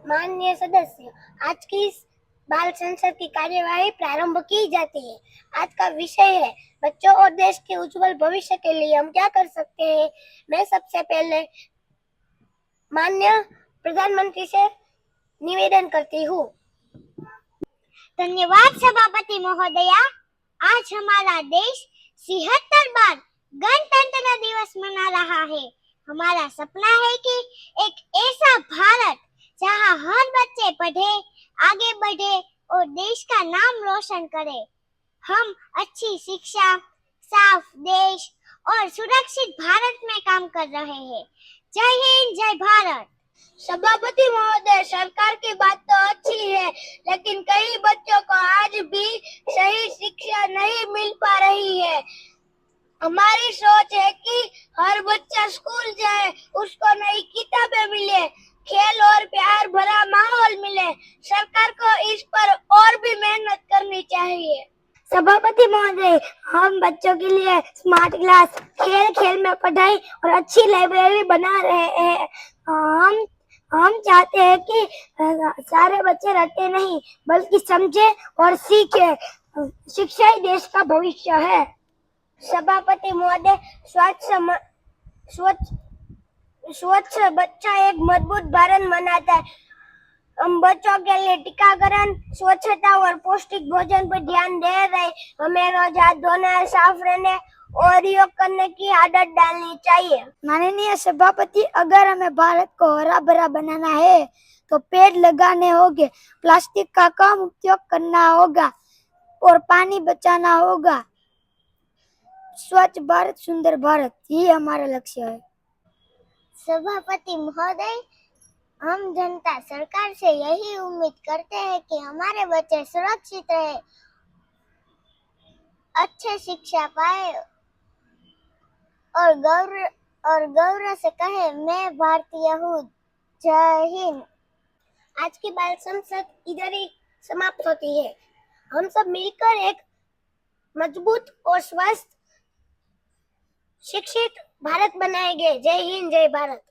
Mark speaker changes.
Speaker 1: माननीय सदस्य, आज की इस बाल संसद की कार्यवाही प्रारंभ की जाती है। आज का विषय है बच्चों और देश के उज्जवल भविष्य के लिए हम क्या कर सकते हैं। मैं सबसे पहले माननीय प्रधानमंत्री से निवेदन करती हूँ।
Speaker 2: धन्यवाद सभापति महोदया। आज हमारा देश 76 बार गणतंत्र दिवस मना रहा है। हमारा सपना है कि एक ऐसा भारत जहां हर बच्चे पढ़े, आगे बढ़े और देश का नाम रोशन करे। हम अच्छी शिक्षा, साफ देश और सुरक्षित भारत में काम कर रहे हैं। जय हिंद, जय भारत।
Speaker 1: सभापति महोदय, सरकार की बात तो अच्छी है, लेकिन कई बच्चों को आज भी सही शिक्षा नहीं मिल पा रही है। हमारी सोच है कि हर बच्चा स्कूल जाए, उसको नई किताबें मिले, खेल और प्यार भरा माहौल मिले। सरकार को इस पर और भी मेहनत करनी चाहिए। सभापति महोदय, हम बच्चों के लिए स्मार्ट क्लास, खेल खेल में पढ़ाई और अच्छी लाइब्रेरी बना रहे हैं। हम चाहते हैं कि सारे बच्चे रटे नहीं, बल्कि समझे और सीखे। शिक्षा ही देश का भविष्य है। सभापति महोदय, स्वच्छ बच्चा एक मजबूत भारत बनाता है। हम बच्चों के लिए टीकाकरण, स्वच्छता और पौष्टिक भोजन पर ध्यान दे रहे। हमें रोज हाथ धोने, साफ रहने और योग करने की आदत डालनी चाहिए।
Speaker 3: माननीय सभापति, अगर हमें भारत को हरा भरा बनाना है तो पेड़ लगाने होंगे, प्लास्टिक का कम उपयोग करना होगा और पानी बचाना होगा। स्वच्छ भारत, सुंदर भारत, ये हमारा लक्ष्य है।
Speaker 2: सभापति महोदय, हम जनता सरकार से यही उम्मीद करते हैं कि हमारे बच्चे सुरक्षित रहे, अच्छे शिक्षा पाए और गौरव से कहे, मैं भारतीय हूँ। जय हिंद।
Speaker 1: आज की बाल संसद इधर ही समाप्त होती है। हम सब मिलकर एक मजबूत और स्वस्थ शिक्षित भारत बनाएंगे। जय हिंद, जय भारत।